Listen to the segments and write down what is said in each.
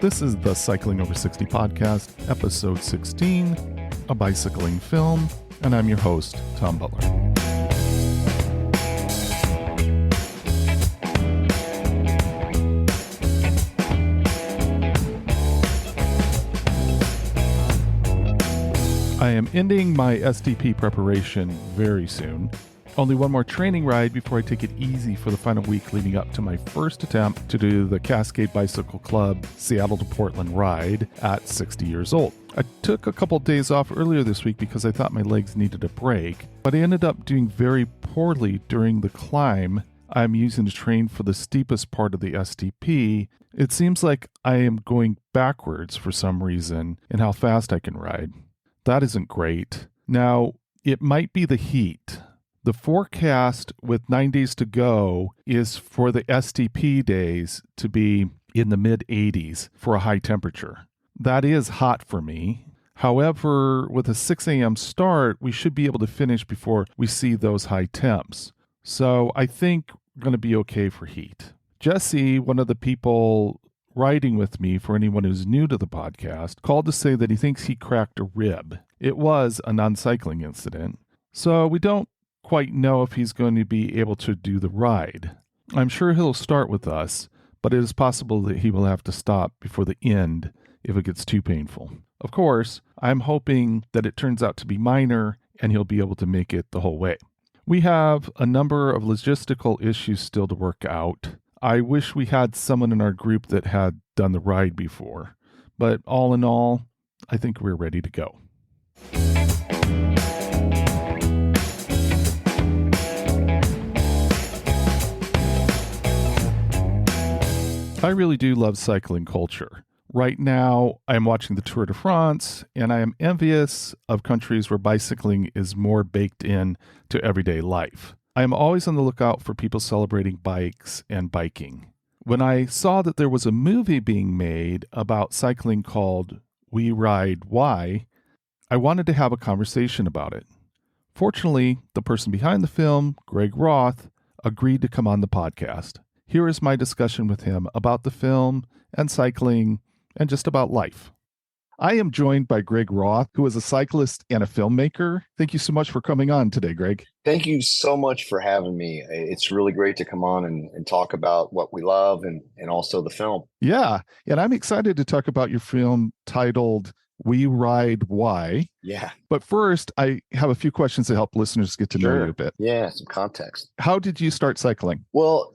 This is the Cycling Over 60 podcast, episode 16, a bicycling film, and I'm your host, Tom Butler. I am ending my SDP preparation very soon. Only one more training ride before I take it easy for the final week leading up to my first attempt to do the Cascade Bicycle Club Seattle to Portland ride at 60 years old. I took a couple days off earlier this week because I thought my legs needed a break, but I ended up doing very poorly during the climb I'm using to train for the steepest part of the SDP. It seems like I am going backwards for some reason in how fast I can ride. That isn't great. Now, it might be the heat. The forecast with 9 days to go is for the SDP days to be in the mid 80s for a high temperature. That is hot for me. However, with a 6 a.m. start, we should be able to finish before we see those high temps. So I think we're going to be okay for heat. Jesse, one of the people riding with me, for anyone who's new to the podcast, called to say that he thinks he cracked a rib. It was a non-cycling incident. So we don't quite know if he's going to be able to do the ride. I'm sure he'll start with us, but it is possible that he will have to stop before the end if it gets too painful. Of course, I'm hoping that it turns out to be minor and he'll be able to make it the whole way. We have a number of logistical issues still to work out. I wish we had someone in our group that had done the ride before, but all in all, I think we're ready to go. I really do love cycling culture. Right now, I am watching the Tour de France, and I am envious of countries where bicycling is more baked in to everyday life. I am always on the lookout for people celebrating bikes and biking. When I saw that there was a movie being made about cycling called We Ride Why, I wanted to have a conversation about it. Fortunately, the person behind the film, Greg Roth, agreed to come on the podcast. Here is my discussion with him about the film and cycling and just about life. I am joined by Greg Roth, who is a cyclist and a filmmaker. Thank you so much for coming on today, Greg. Thank you so much for having me. It's really great to come on and talk about what we love and also the film. Yeah, and I'm excited to talk about your film titled We Ride Why. Yeah. But first, I have a few questions to help listeners get to know you a bit. Yeah, some context. How did you start cycling? Well,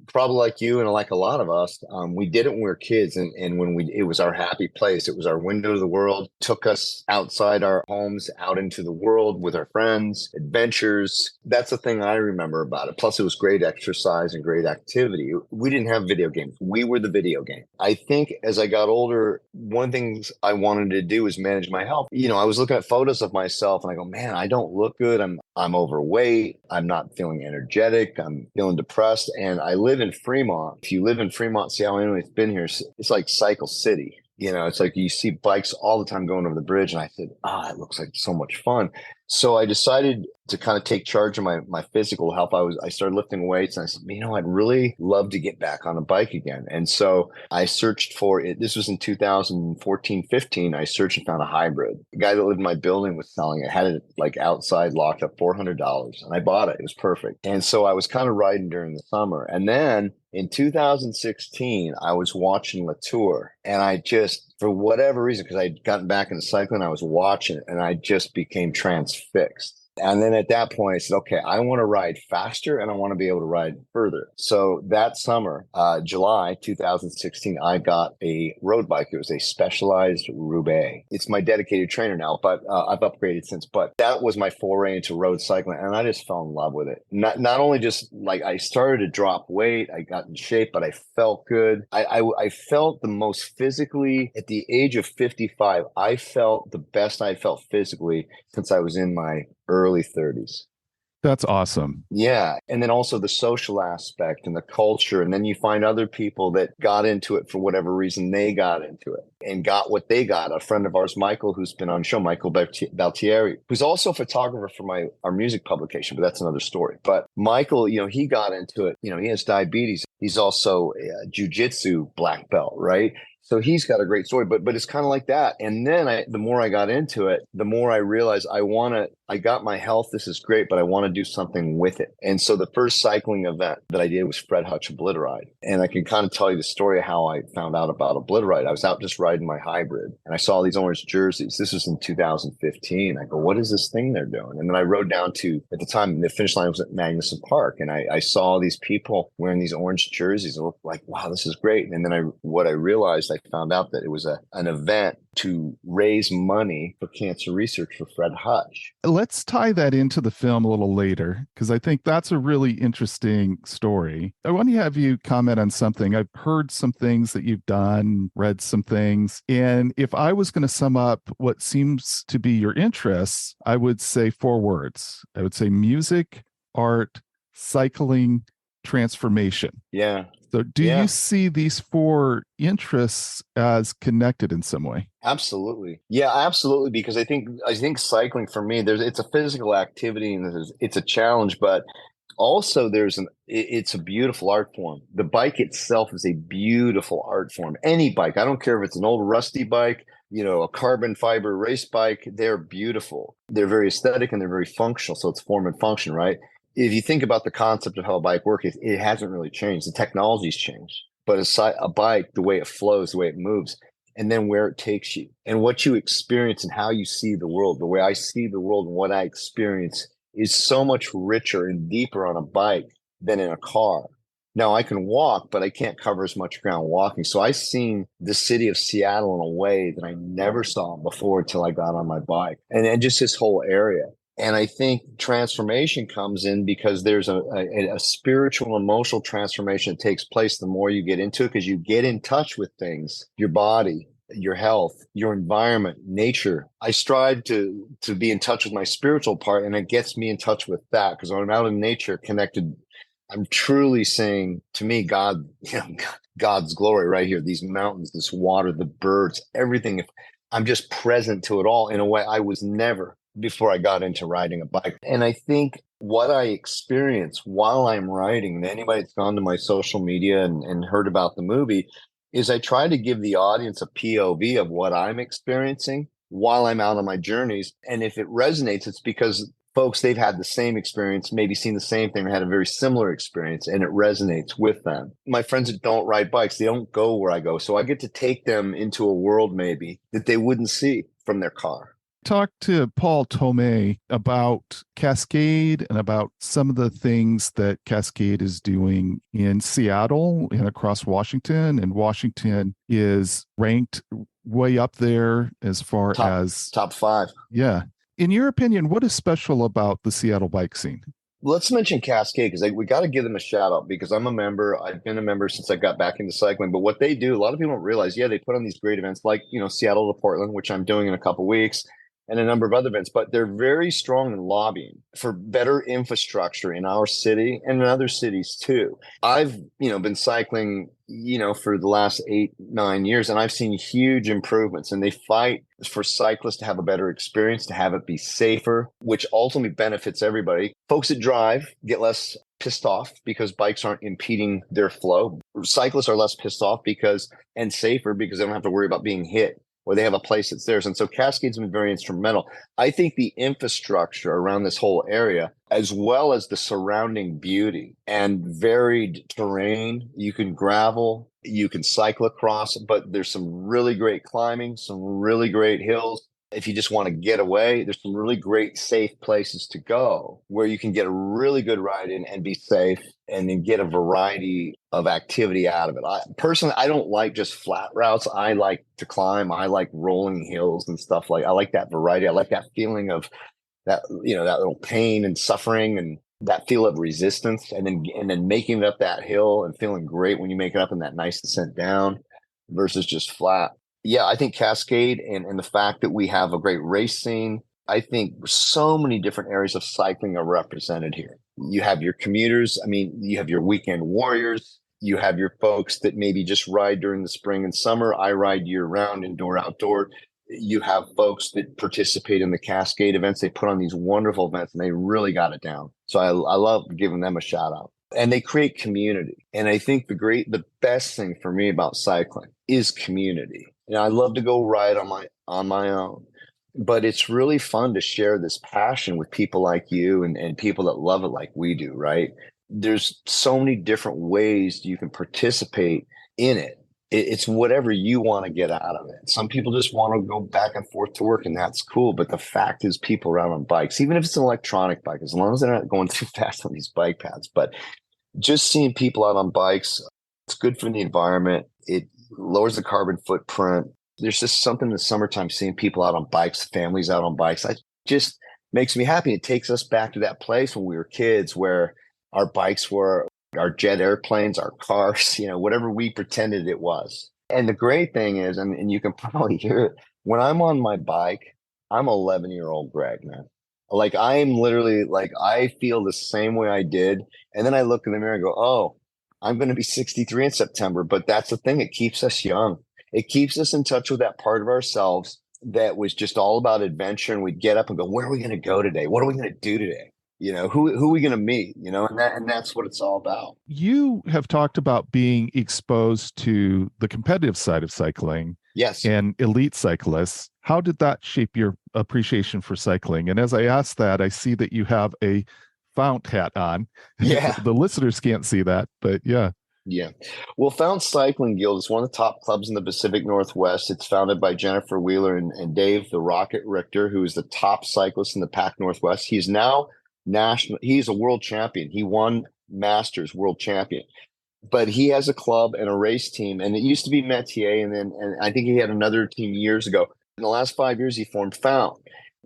probably like you and like a lot of us, we did it when we were kids, and it was our happy place. It was our window to the world. Took us outside our homes, out into the world with our friends, adventures. That's the thing I remember about it. Plus, it was great exercise and great activity. We didn't have video games. We were the video game. I think as I got older, one of the things I wanted to do was manage my health. I was looking at photos of myself and I go, man, I don't look good. I'm overweight. I'm not feeling energetic. I'm feeling depressed. And I live in Fremont. If you live in Fremont, Seattle, anyone who's been here, it's like Cycle City. It's like you see bikes all the time going over the bridge. And I said, it looks like so much fun. So I decided to kind of take charge of my physical health. I started lifting weights and I said, I'd really love to get back on a bike again. And so I searched for it. This was in 2014, 15. I searched and found a hybrid. The guy that lived in my building was selling it, had it like outside locked up, $400. And I bought it. It was perfect. And so I was kind of riding during the summer. And then in 2016, I was watching the Tour and I just, for whatever reason, because I'd gotten back into cycling, I was watching it and I just became transfixed. And then at that point, I said, okay, I want to ride faster and I want to be able to ride further. So that summer, July 2016, I got a road bike. It was a Specialized Roubaix. It's my dedicated trainer now, but I've upgraded since. But that was my foray into road cycling. And I just fell in love with it. Not only just like I started to drop weight, I got in shape, but I felt good. I felt the most physically at the age of 55. I felt the best I felt physically since I was in my early 30s. That's awesome. Yeah. And then also the social aspect and the culture. And then you find other people that got into it for whatever reason they got into it and got what they got. A friend of ours, Michael, who's been on the show, Michael Baltieri, who's also a photographer for our music publication, but that's another story. But Michael, he got into it. He has diabetes. He's also a jiu-jitsu black belt, right? So he's got a great story, but it's kind of like that. And then the more I got into it, the more I realized I got my health. This is great, but I want to do something with it. And so the first cycling event that I did was Fred Hutch Obliteride. And I can kind of tell you the story of how I found out about Obliteride. I was out just riding my hybrid and I saw these orange jerseys. This was in 2015. I go, what is this thing they're doing? And then I rode down to, at the time, the finish line was at Magnuson Park. And I saw these people wearing these orange jerseys. It looked like, wow, this is great. And then what I realized, I found out that it was an event to raise money for cancer research for Fred Hutch. Let's tie that into the film a little later, because I think that's a really interesting story. I want to have you comment on something. I've heard some things that you've done, read some things. And if I was going to sum up what seems to be your interests, I would say 4 words. I would say music, art, cycling, transformation. Yeah. So do you see these 4 interests as connected in some way? Absolutely. Yeah, absolutely. Because I think cycling for me, it's a physical activity and it's a challenge, but also it's a beautiful art form. The bike itself is a beautiful art form. Any bike, I don't care if it's an old rusty bike, a carbon fiber race bike, they're beautiful. They're very aesthetic and they're very functional. So it's form and function, right? If you think about the concept of how a bike works, it hasn't really changed. The technology's changed, but a bike, the way it flows, the way it moves, and then where it takes you and what you experience and how you see the world, the way I see the world and what I experience is so much richer and deeper on a bike than in a car. Now I can walk, but I can't cover as much ground walking. So I've seen the city of Seattle in a way that I never saw before until I got on my bike and just this whole area. And I think transformation comes in because there's a spiritual, emotional transformation that takes place the more you get into it, because you get in touch with things, your body, your health, your environment, nature. I strive to be in touch with my spiritual part, and it gets me in touch with that because when I'm out in nature connected, I'm truly seeing, to me, God, God's glory right here, these mountains, this water, the birds, everything. I'm just present to it all in a way I was never before I got into riding a bike. And I think what I experience while I'm riding, and anybody that's gone to my social media and heard about the movie, is I try to give the audience a POV of what I'm experiencing while I'm out on my journeys. And if it resonates, it's because folks, they've had the same experience, maybe seen the same thing or had a very similar experience, and it resonates with them. My friends that don't ride bikes, they don't go where I go. So I get to take them into a world maybe that they wouldn't see from their car. Talk to Paul Tomei about Cascade and about some of the things that Cascade is doing in Seattle and across Washington. And Washington is ranked way up there as far as top 5. Yeah. In your opinion, what is special about the Seattle bike scene? Let's mention Cascade because we got to give them a shout out because I'm a member. I've been a member since I got back into cycling. But what they do, a lot of people don't realize, they put on these great events like, Seattle to Portland, which I'm doing in a couple of weeks, and a number of other events, but they're very strong in lobbying for better infrastructure in our city and in other cities too. I've, been cycling, for the last 8-9 years, and I've seen huge improvements, and they fight for cyclists to have a better experience, to have it be safer, which ultimately benefits everybody. Folks that drive get less pissed off because bikes aren't impeding their flow. Cyclists are less pissed off and safer because they don't have to worry about being hit, or they have a place that's theirs. And so Cascade's been very instrumental. I think the infrastructure around this whole area, as well as the surrounding beauty and varied terrain, you can gravel, you can cycle across, but there's some really great climbing, some really great hills. If you just want to get away, there's some really great safe places to go where you can get a really good ride in and be safe and then get a variety of activity out of it. Personally, I don't like just flat routes. I like to climb. I like rolling hills and stuff I like that variety. I like that feeling of that, that little pain and suffering and that feel of resistance and then making it up that hill and feeling great when you make it up in that nice descent down versus just flat. Yeah, I think Cascade and the fact that we have a great race scene, I think so many different areas of cycling are represented here. You have your commuters. You have your weekend warriors. You have your folks that maybe just ride during the spring and summer. I ride year round, indoor, outdoor. You have folks that participate in the Cascade events. They put on these wonderful events and they really got it down. So I love giving them a shout out. And they create community. And I think the best thing for me about cycling is community. I love to go ride on my own, but it's really fun to share this passion with people like you and people that love it like we do, right? There's so many different ways you can participate in it. It's whatever you want to get out of it. Some people just want to go back and forth to work, and that's cool. But the fact is, people are out on bikes, even if it's an electronic bike, as long as they're not going too fast on these bike paths. But just seeing people out on bikes, it's good for the environment. It lowers the carbon footprint. There's just something in the summertime seeing people out on bikes, families out on bikes. It just makes me happy. It takes us back to that place when we were kids where our bikes were our jet airplanes, our cars, whatever we pretended it was. And the great thing is, and you can probably hear it, when I'm on my bike, I'm 11-year-old Greg, man. Like I'm literally like, I feel the same way I did. And then I look in the mirror and go, oh, I'm going to be 63 in September. But that's the thing. It keeps us young. It keeps us in touch with that part of ourselves that was just all about adventure. And we'd get up and go, where are we going to go today? What are we going to do today? Who are we going to meet? And that's what it's all about. You have talked about being exposed to the competitive side of cycling. Yes. And elite cyclists. How did that shape your appreciation for cycling? And as I ask that, I see that you have a Fount hat on. Yeah. The listeners can't see that, but yeah. Yeah. Well, Fount Cycling Guild is one of the top clubs in the Pacific Northwest. It's founded by Jennifer Wheeler and Dave the Rocket Richter, who is the top cyclist in the Pac Northwest. He's now national. He's a world champion. He won Masters world champion. But he has a club and a race team, and it used to be Metier, and I think he had another team years ago. In the last 5 years, he formed Fount.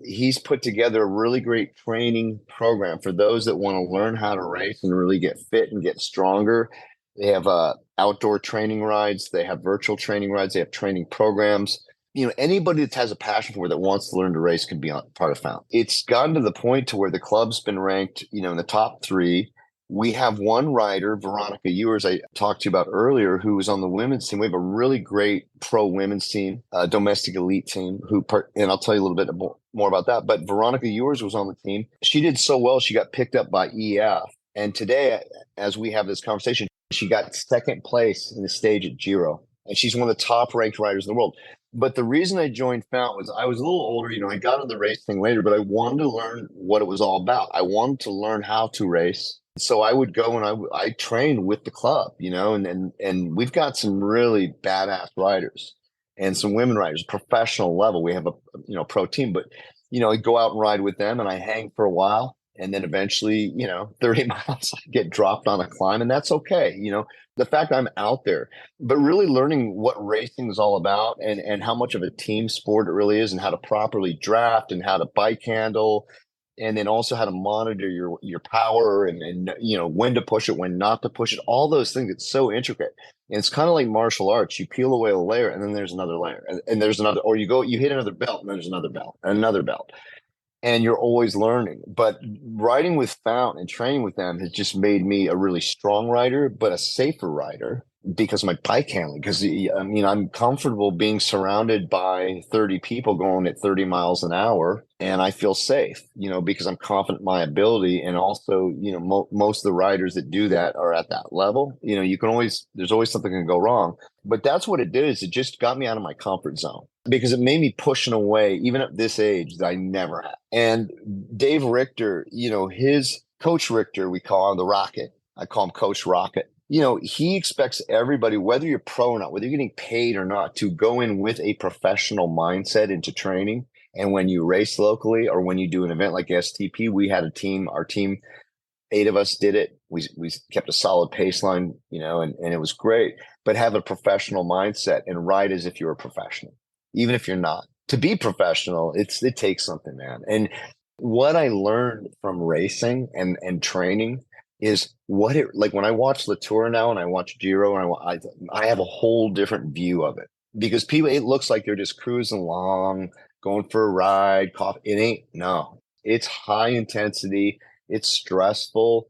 He's put together a really great training program for those that want to learn how to race and really get fit and get stronger. They have outdoor training rides. They have virtual training rides. They have training programs. Anybody that has a passion for it that wants to learn to race can be on part of Fount. It's gotten to the point to where the club's been ranked, in the top 3. We have one rider, Veronica Ewers, I talked to you about earlier, who was on the women's team. We have a really great pro women's team, a domestic elite team, and I'll tell you a little bit more about that. But Veronica Ewers was on the team. She did so well, she got picked up by EF. And today, as we have this conversation, she got second place in the stage at Giro. And she's one of the top ranked riders in the world. But the reason I joined Fount was I was a little older. I got into the race thing later, but I wanted to learn what it was all about. I wanted to learn how to race. So I would go and I trained with the club, and we've got some really badass riders and some women riders, professional level. We have a pro team, but I go out and ride with them and I hang for a while. And then eventually, 30 miles, I get dropped on a climb, and that's okay. The fact I'm out there, but really learning what racing is all about and how much of a team sport it really is and how to properly draft and how to bike handle. And then also how to monitor your power and when to push it, when not to push it, all those things. It's so intricate. And it's kind of like martial arts. You peel away a layer and then there's another layer and there's another, or you hit another belt and then there's another belt and another belt. And you're always learning. But riding with Fount and training with them has just made me a really strong rider, but a safer rider because of my bike handling. Because I'm comfortable being surrounded by 30 people going at 30 miles an hour, and I feel safe, because I'm confident in my ability. And also, most of the riders that do that are at that level. There's always something can go wrong. But that's what it did, is it just got me out of my comfort zone because it made me pushing away, even at this age, that I never had. And Dave Richter, his Coach Richter, we call him the Rocket. I call him Coach Rocket. He expects everybody, whether you're pro or not, whether you're getting paid or not, to go in with a professional mindset into training. And when you race locally or when you do an event like STP, we had a team, our team, 8 of us did it. We kept a solid pace line, and it was great. But have a professional mindset and ride as if you're a professional, even if you're not. To be professional, it takes something, man. And what I learned from racing and training is like when I watch Latour now and I watch Giro, and I have a whole different view of it, because it looks like they're just cruising along, going for a ride, coffee. It ain't. No, it's high intensity. It's stressful.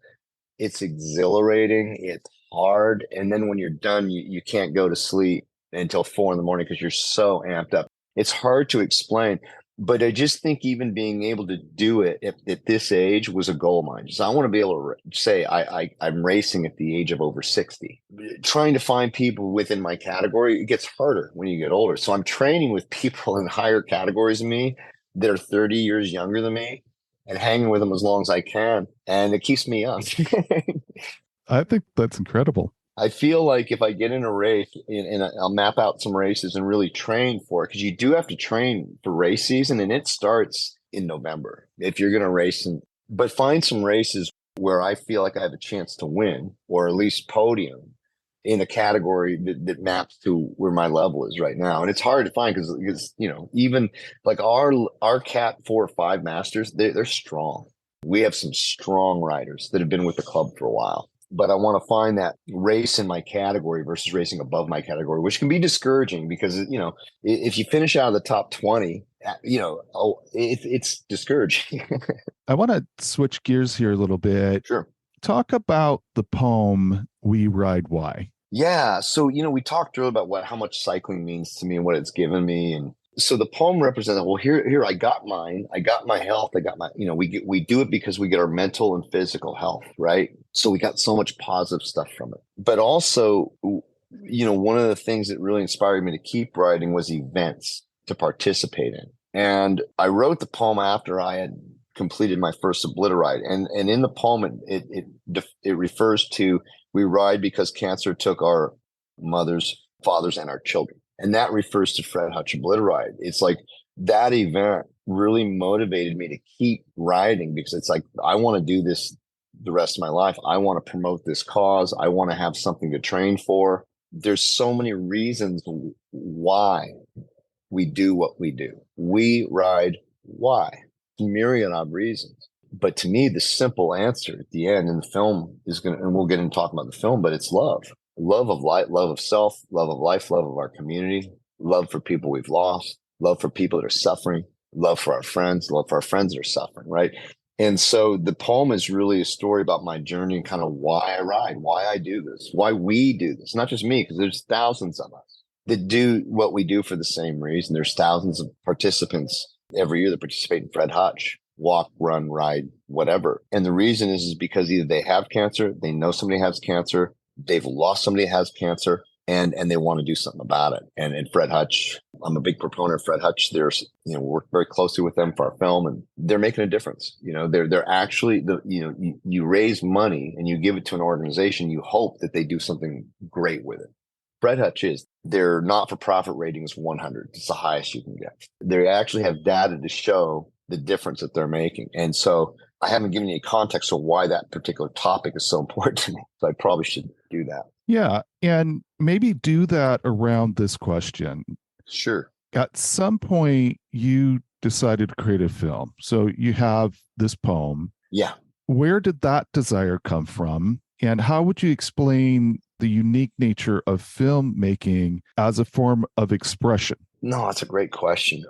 It's exhilarating. It's hard. And then when you're done, you can't go to sleep until 4 a.m. because you're so amped up. It's hard to explain. But I just think even being able to do it at this age was a goal of mine. So I want to be able to say I'm racing at the age of over 60. Trying to find people within my category, it gets harder when you get older. So I'm training with people in higher categories than me that are 30 years younger than me and hanging with them as long as I can. And it keeps me young. I think that's incredible. I feel like if I get in a race and I'll map out some races and really train for it, because you do have to train for race season and it starts in November if you're going to race. But find some races where I feel like I have a chance to win or at least podium in a category that maps to where my level is right now. And it's hard to find because even like our Cat 4 or 5 masters, they're strong. We have some strong riders that have been with the club for a while. But I want to find that race in my category versus racing above my category, which can be discouraging because, if you finish out of the top 20, it's discouraging. I want to switch gears here a little bit. Sure. Talk about the poem, We Ride Why. Yeah. So, we talked earlier about how much cycling means to me and what it's given me. And so the poem represents, well, here, I got mine. I got my health. I got my, we do it because we get our mental and physical health, right? So we got so much positive stuff from it. But also, one of the things that really inspired me to keep writing was events to participate in. And I wrote the poem after I had completed my first Obliterate. And in the poem, it refers to, we ride because cancer took our mothers, fathers, and our children. And that refers to Fred Hutch Obliterate. It's like that event really motivated me to keep riding because it's like, I want to do this the rest of my life. I want to promote this cause. I want to have something to train for. There's so many reasons why we do what we do. We ride why? Myriad of reasons. But to me, the simple answer at the end in the film is and we'll get into talking about the film, but it's love. Love of life, love of self, love of life, love of our community, love for people we've lost, love for people that are suffering, love for our friends, love for our friends that are suffering, right? And so the poem is really a story about my journey and kind of why I ride, why I do this, why we do this. Not just me, because there's thousands of us that do what we do for the same reason. There's thousands of participants every year that participate in Fred Hutch, walk, run, ride, whatever. And the reason is because either they have cancer, they know somebody has cancer, they've lost somebody who has cancer, and they want to do something about it. And Fred Hutch, I'm a big proponent of Fred Hutch. There's, work very closely with them for our film, and they're making a difference. They're actually you raise money and you give it to an organization, you hope that they do something great with it. Fred Hutch is, their not-for-profit rating is 100. It's the highest you can get. They actually have data to show the difference that they're making. And so I haven't given you context of why that particular topic is so important to me. So I probably should do that. Yeah. And maybe do that around this question. Sure. At some point, you decided to create a film. So you have this poem. Yeah. Where did that desire come from? And how would you explain the unique nature of filmmaking as a form of expression? No, that's a great question.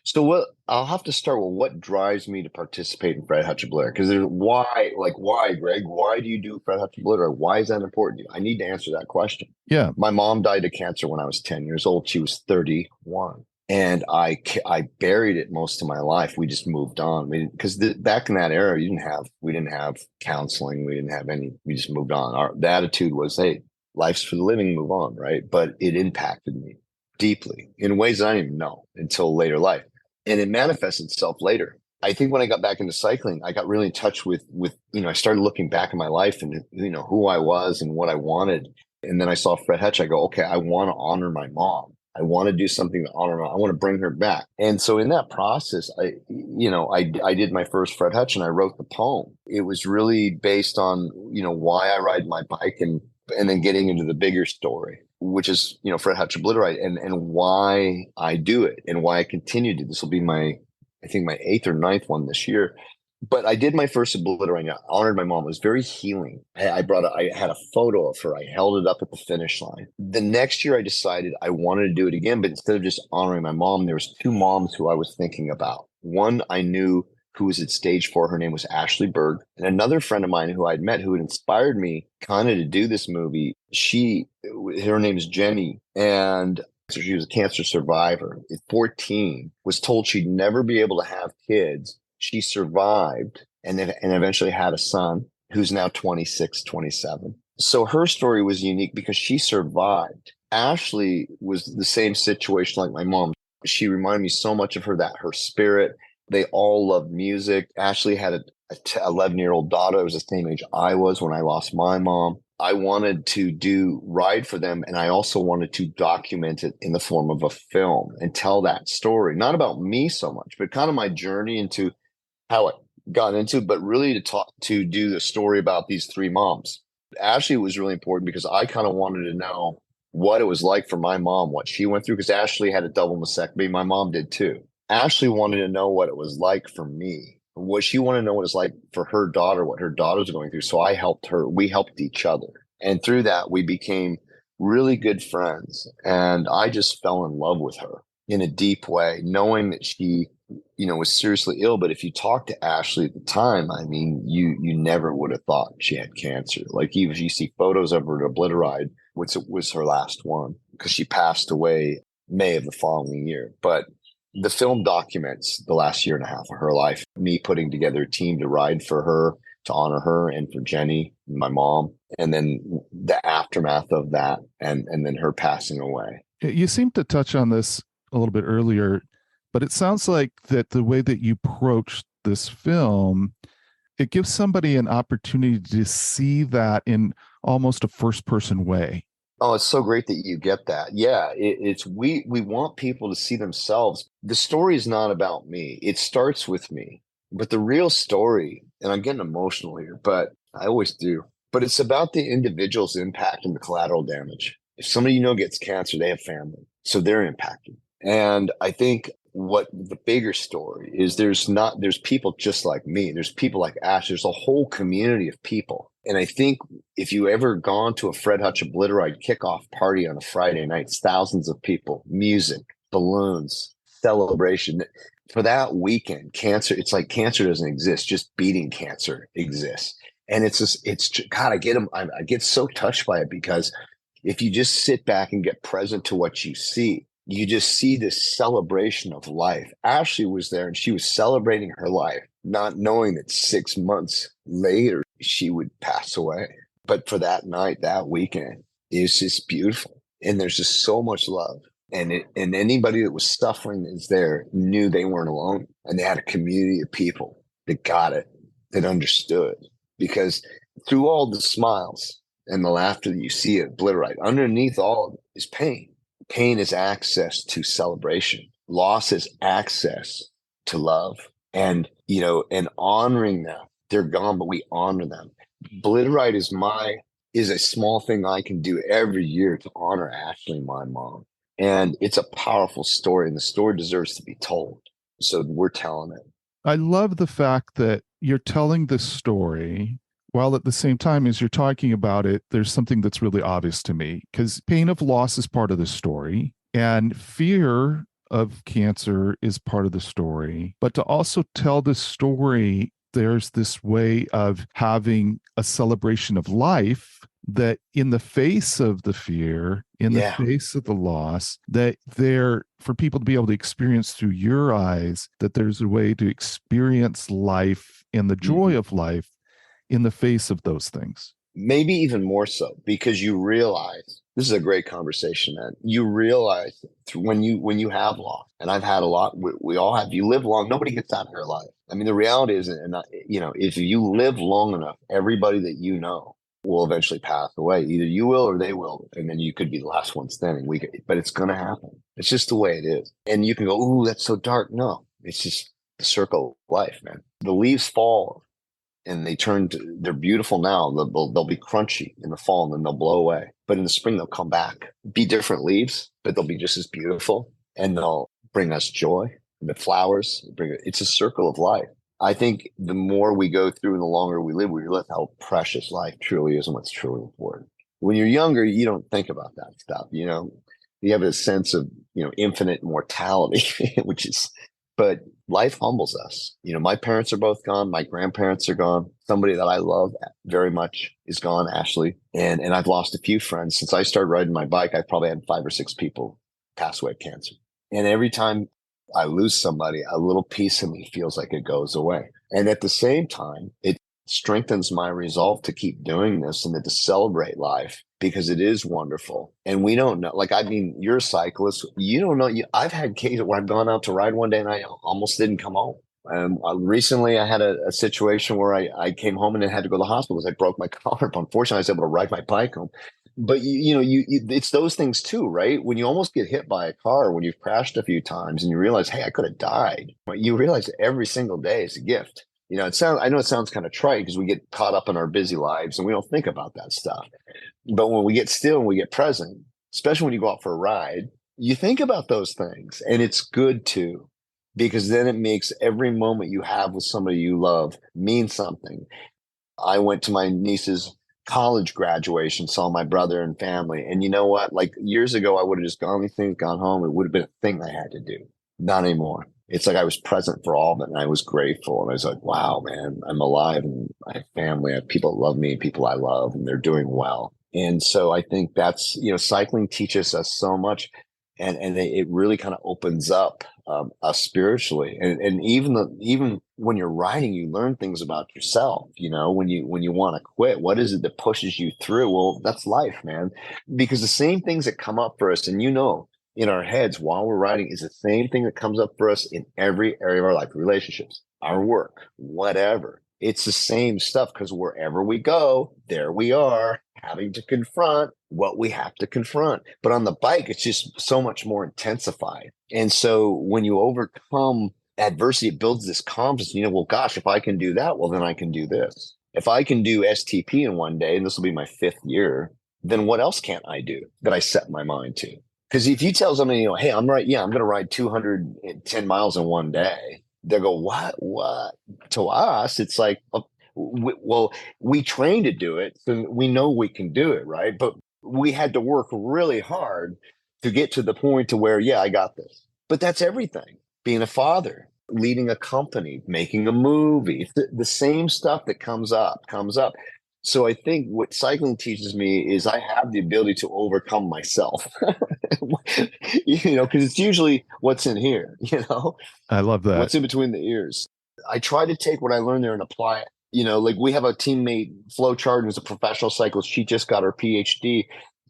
So I'll have to start with what drives me to participate in Fred Hutch Obliterate. Because there's why, Greg? Why do you do Fred Hutch Obliterate? Why is that important to you? I need to answer that question. Yeah. My mom died of cancer when I was 10 years old. She was 31. And I buried it most of my life. We just moved on. Because back in that era, we didn't have counseling. We didn't have we just moved on. The attitude was, hey, life's for the living, move on, right? But it impacted me deeply in ways I didn't even know until later life. And it manifests itself later. I think when I got back into cycling, I got really in touch with, I started looking back in my life and, who I was and what I wanted. And then I saw Fred Hutch. I go, okay, I want to honor my mom. I want to do something to honor her. I want to bring her back. And so in that process, I did my first Fred Hutch and I wrote the poem. It was really based on, why I ride my bike and then getting into the bigger story, which is, Fred Hutch Obliterate and why I do it and why I continue to. This will be my 8th or 9th one this year. But I did my first Obliterate. I honored my mom. It was very healing. I had a photo of her. I held it up at the finish line. The next year I decided I wanted to do it again, but instead of just honoring my mom, there was 2 moms who I was thinking about. One I knew who was at stage 4. Her name was Ashley Berg. And another friend of mine who I'd met who had inspired me kind of to do this movie. Her name is Jenny. And So she was a cancer survivor. At 14, was told she'd never be able to have kids. She survived and eventually had a son who's now 26, 27. So her story was unique because she survived. Ashley was the same situation like my mom. She reminded me so much of her, that her spirit. They all loved music. Ashley had a 11-year-old daughter. It was the same age I was when I lost my mom. I wanted to ride for them, and I also wanted to document it in the form of a film and tell that story, not about me so much, but kind of my journey into how it got into it, but really to do the story about these three moms. Ashley was really important because I kind of wanted to know what it was like for my mom, what she went through, because Ashley had a double mastectomy. My mom did too. Ashley wanted to know what it was like for me. What she wanted to know what it's like for her daughter, what her daughter's going through. So I helped her. We helped each other. And through that, we became really good friends. And I just fell in love with her in a deep way, knowing that she, was seriously ill. But if you talk to Ashley at the time, I mean, you never would have thought she had cancer. Like even if you see photos of her at Obliteride, which was her last one, because she passed away May of the following year. But the film documents the last year and a half of her life, me putting together a team to ride for her, to honor her, and for Jenny, my mom, and then the aftermath of that, and then her passing away. You seem to touch on this a little bit earlier, but it sounds like that the way that you approach this film, it gives somebody an opportunity to see that in almost a first person way. Oh, it's so great that you get that. Yeah, we want people to see themselves. The story is not about me. It starts with me. But the real story, and I'm getting emotional here, but I always do, but it's about the individual's impact and the collateral damage. If somebody gets cancer, they have family, so they're impacted. And I think what the bigger story is, there's people just like me. There's people like Ash. There's a whole community of people. And I think if you ever gone to a Fred Hutch Obliteride kickoff party on a Friday night, it's thousands of people, music, balloons, celebration. For that weekend, it's like cancer doesn't exist. Just beating cancer exists. And God, I get so touched by it, because if you just sit back and get present to what you just see this celebration of life. Ashley was there and she was celebrating her life, not knowing that 6 months later she would pass away. But for that night, that weekend, it was just beautiful. And there's just so much love. And anybody that was suffering that's there knew they weren't alone. And they had a community of people that got it, that understood. Because through all the smiles and the laughter that you see at Obliteride, underneath all of it is pain. Pain is access to celebration. Loss is access to love. And, and honoring them. They're gone, but we honor them. Obliteride is a small thing I can do every year to honor Ashley, my mom. And it's a powerful story, and the story deserves to be told. So we're telling it. I love the fact that you're telling this story while at the same time as you're talking about it, there's something that's really obvious to me, because pain of loss is part of the story and fear of cancer is part of the story. But to also tell the story, there's this way of having a celebration of life, that in the face of the fear, in the face of the loss, that for people to be able to experience through your eyes, that there's a way to experience life and the joy of life in the face of those things. Maybe even more so, because you realize, this is a great conversation, man. You realize when you have loss, and I've had a lot, we all have, you live long, nobody gets out of here alive. I mean, the reality is, if you live long enough, everybody that you know will eventually pass away. Either you will or they will. And then you could be the last one standing. But it's going to happen. It's just the way it is. And you can go, ooh, that's so dark. No, it's just the circle of life, man. The leaves fall and they're beautiful now. They'll be crunchy in the fall and then they'll blow away. But in the spring, they'll come back. Be different leaves, but they'll be just as beautiful. And they'll bring us joy. The flowers, it's a circle of life. I think the more we go through and the longer we realize how precious life truly is and what's truly important. When you're younger, you don't think about that stuff. You have a sense of, infinite mortality, but life humbles us. My parents are both gone. My grandparents are gone. Somebody that I love very much is gone, Ashley. And I've lost a few friends. Since I started riding my bike, I've probably had 5 or 6 people passed away of cancer. And every time I lose somebody, a little piece of me feels like it goes away. And at the same time, it strengthens my resolve to keep doing this and to celebrate life because it is wonderful. And we don't know, like, I mean, you're a cyclist. You don't know. I've had cases where I've gone out to ride one day and I almost didn't come home. Recently, I had a situation where I came home and I had to go to the hospital because I broke my collarbone. Fortunately, I was able to ride my bike home. But it's those things too, right? When you almost get hit by a car, when you've crashed a few times and you realize, hey, I could have died. You realize every single day is a gift. I know it sounds kind of trite because we get caught up in our busy lives and we don't think about that stuff. But when we get still and we get present, especially when you go out for a ride, you think about those things, and it's good too, because then it makes every moment you have with somebody you love mean something. I went to my niece's college graduation, saw my brother and family. And you know what? Like years ago, I would have just gone these things, gone home. It would have been a thing I had to do. Not anymore. It's like I was present for all of it and I was grateful. And I was like, wow, man, I'm alive and I have family. I have people that love me, people I love, and they're doing well. And so I think that's, cycling teaches us so much. And it really kind of opens up us spiritually, and even when you're riding, you learn things about yourself. When you want to quit, what is it that pushes you through? Well, that's life, man. Because the same things that come up for us, and in our heads while we're riding, is the same thing that comes up for us in every area of our life, relationships, our work, whatever. It's the same stuff because wherever we go, there we are having to confront what we have to confront. But on the bike, it's just so much more intensified. And so when you overcome adversity, it builds this confidence. Well, gosh, if I can do that, well, then I can do this. If I can do STP in one day, and this will be my 5th year, then what else can't I do that I set my mind to? Because if you tell somebody, hey, I'm going to ride 210 miles in one day, they go, what? To us, it's like, we train to do it, so we know we can do it, right? But we had to work really hard to get to the point to where, I got this. But that's everything. Being a father, leading a company, making a movie, the same stuff that comes up. So I think what cycling teaches me is I have the ability to overcome myself, because it's usually what's in here, I love that. What's in between the ears. I try to take what I learned there and apply it. Like we have a teammate, Flo Chardon, who's a professional cyclist. She just got her PhD.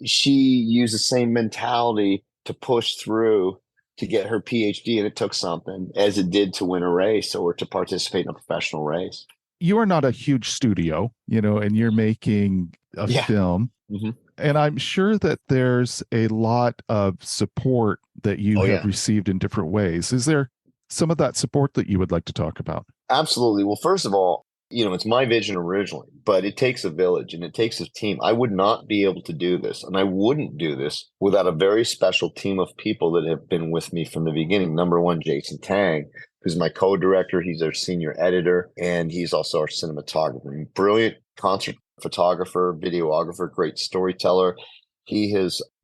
She used the same mentality to push through to get her PhD, and it took something, as it did to win a race or to participate in a professional race. You are not a huge studio, and you're making a film. Mm-hmm. And I'm sure that there's a lot of support that you have received in different ways. Is there some of that support that you would like to talk about? Absolutely. Well, first of all, it's my vision originally, but it takes a village and it takes a team. I would not be able to do this, and I wouldn't do this without a very special team of people that have been with me from the beginning. Number one, Jason Tang, who's my co-director. He's our senior editor, and he's also our cinematographer. Brilliant concert photographer, videographer, great storyteller.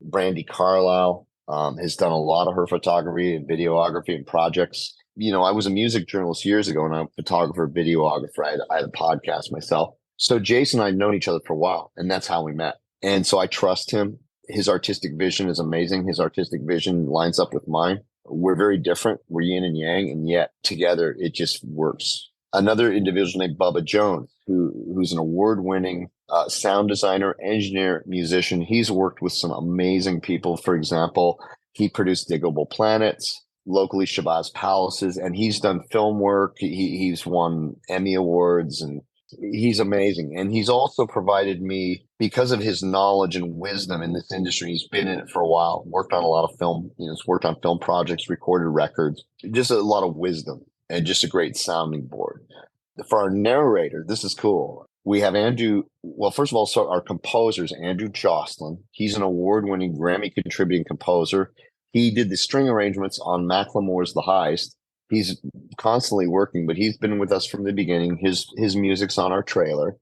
Brandy Carlisle has done a lot of her photography and videography and projects. I was a music journalist years ago, and I'm a photographer, videographer. I had a podcast myself. So Jason and I had known each other for a while, and that's how we met. And so I trust him. His artistic vision is amazing. His artistic vision lines up with mine. We're very different. We're yin and yang, and yet together it just works. Another individual named Bubba Jones, who's an award-winning sound designer, engineer, musician. He's worked with some amazing people. For example, he produced Diggable Planets, locally Shabazz Palaces, and he's done film work. He's won Emmy Awards, and he's amazing. And he's also provided me, because of his knowledge and wisdom in this industry, he's been in it for a while, worked on a lot of film, he's worked on film projects, recorded records, just a lot of wisdom and just a great sounding board. For our narrator, this is cool. We have Andrew. Well, first of all, so our composer is Andrew Jocelyn. He's an award-winning Grammy contributing composer. He did the string arrangements on Macklemore's The Heist. He's constantly working, but he's been with us from the beginning. His music's on our trailer.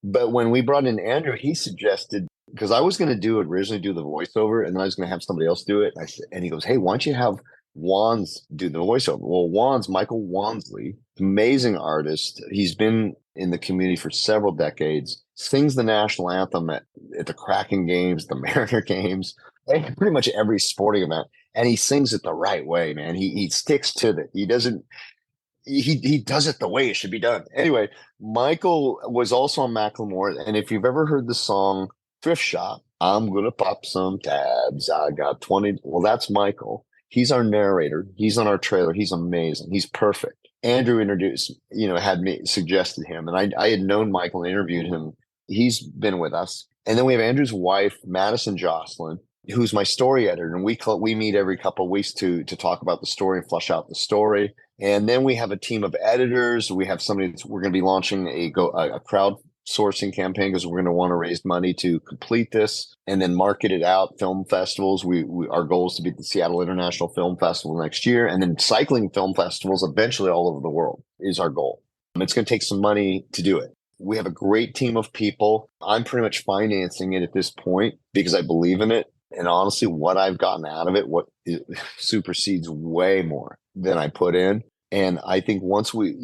But when we brought in Andrew, he suggested, because I was going to originally do the voiceover, and then I was going to have somebody else do it. And he goes, hey, why don't you have Wands do the voiceover? Well, Michael Wansley, amazing artist. He's been in the community for several decades, sings the national anthem at the Kraken games, the Mariner games, pretty much every sporting event. And he sings it the right way, man. He sticks to it. He does it the way it should be done. Anyway, Michael was also on Macklemore, and if you've ever heard the song Thrift Shop, I'm gonna pop some tabs. I got 20. Well, that's Michael. He's our narrator. He's on our trailer. He's amazing. He's perfect. Andrew introduced, had me suggested him, and I had known Michael and interviewed him. He's been with us, and then we have Andrew's wife, Madison Jocelyn, who's my story editor, and we meet every couple of weeks to talk about the story and flesh out the story. And then we have a team of editors. We have somebody we're going to be launching a crowdsourcing campaign because we're going to want to raise money to complete this and then market it out. Film festivals. Our goal is to be at the Seattle International Film Festival next year, and then cycling film festivals eventually all over the world is our goal. It's going to take some money to do it. We have a great team of people. I'm pretty much financing it at this point because I believe in it. And honestly, what I've gotten out of it, supersedes way more than I put in. And I think once we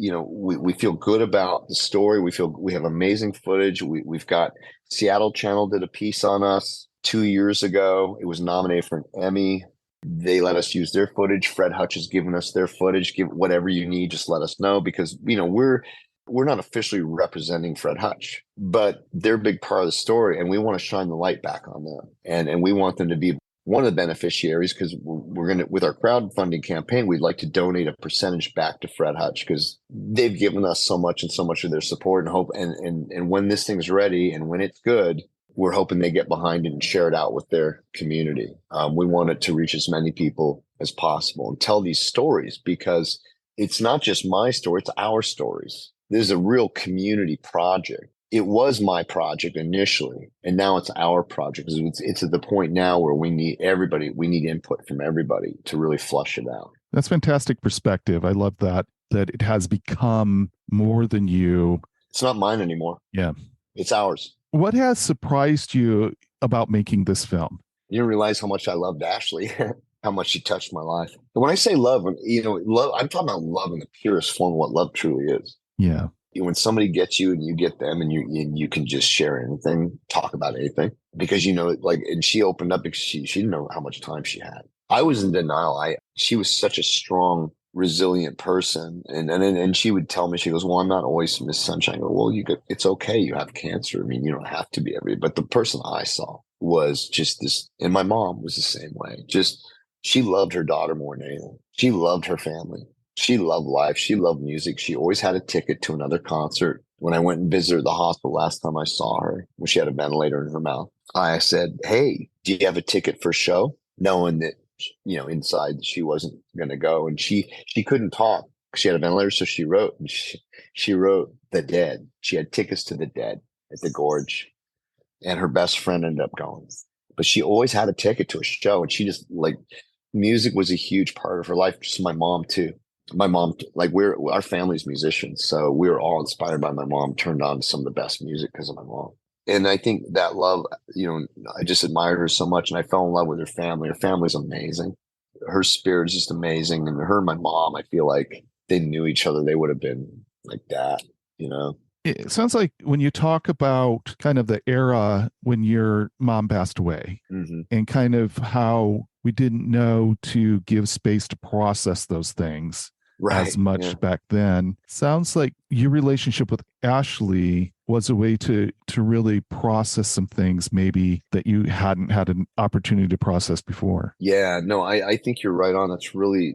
feel good about the story, we have amazing footage. We've got Seattle Channel did a piece on us 2 years ago. It was nominated for an Emmy. They let us use their footage. Fred Hutch has given us their footage. Give whatever you need, just let us know, because we're not officially representing Fred Hutch, but they're a big part of the story, and we want to shine the light back on them. And we want them to be one of the beneficiaries, because we're going to, with our crowdfunding campaign, we'd like to donate a percentage back to Fred Hutch because they've given us so much and so much of their support and hope. And when this thing's ready and when it's good, we're hoping they get behind it and share it out with their community. We want it to reach as many people as possible and tell these stories, because it's not just my story, it's our stories. This is a real community project. It was my project initially, and now it's our project. It's at the point now where we need input from everybody to really flush it out. That's fantastic perspective. I love that it has become more than you. It's not mine anymore. Yeah. It's ours. What has surprised you about making this film? You didn't realize how much I loved Ashley, how much she touched my life. And when I say love, love, I'm talking about love in the purest form of what love truly is. Yeah. When somebody gets you and you get them, and you can just share anything, talk about anything, because and she opened up because she didn't know how much time she had. I was in denial. She was such a strong, resilient person, and she would tell me, she goes, "Well, I'm not always Miss Sunshine." I go, "Well, it's okay. You have cancer. I mean, you don't have to be every." But the person I saw was just this, and my mom was the same way. Just she loved her daughter more than anything. She loved her family. She loved life. She loved music. She always had a ticket to another concert. When I went and visited her at the hospital last time I saw her, when she had a ventilator in her mouth, I said, "Hey, do you have a ticket for a show?" Knowing that, inside she wasn't going to go. And she couldn't talk. She had a ventilator. So she wrote, and she wrote The Dead. She had tickets to The Dead at the Gorge, and her best friend ended up going. But she always had a ticket to a show. And she just music was a huge part of her life. Just my mom too. My mom, our family's musicians, so we were all inspired by my mom, turned on to some of the best music because of my mom. And I think that love, I just admired her so much, and I fell in love with her family. Her family's amazing. Her spirit is just amazing. And her and my mom, I feel like they knew each other. They would have been like that, It sounds like when you talk about kind of the era when your mom passed away, mm-hmm. and kind of how we didn't know to give space to process those things as much back then. Sounds like your relationship with Ashley was a way to really process some things maybe that you hadn't had an opportunity to process before. Yeah, no, I think you're right on. That's really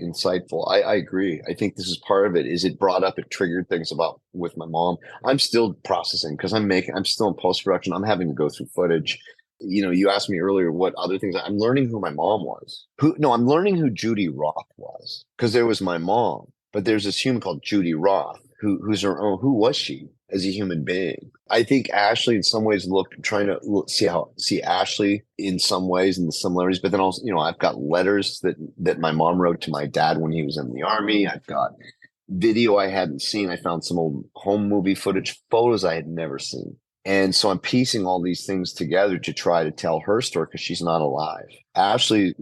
insightful. I agree. I think this is part of it. Is it brought up, it triggered things with my mom. I'm still processing because I'm still in post-production. I'm having to go through footage. You asked me earlier what other things. I'm learning who my mom was. I'm learning who Judy Roth was, because there was my mom, but there's this human called Judy Roth who's her own. Who was she as a human being? I think Ashley in some ways trying to see Ashley in some ways and the similarities, but then also, I've got letters that my mom wrote to my dad when he was in the Army. I've got video I hadn't seen. I found some old home movie footage, photos I had never seen. And so I'm piecing all these things together to try to tell her story, because she's not alive. Ashley,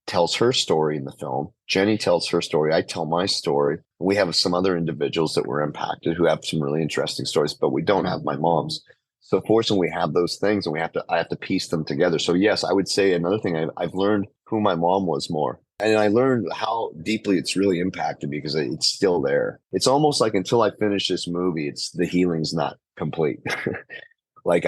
tells her story in the film. Jenny tells her story. I tell my story. We have some other individuals that were impacted who have some really interesting stories, but we don't have my mom's. So fortunately, we have those things, and I have to piece them together. So yes, I would say another thing, I've learned who my mom was more. And I learned how deeply it's really impacted me because it's still there. It's almost like until I finish this movie, it's the healing's not complete. Like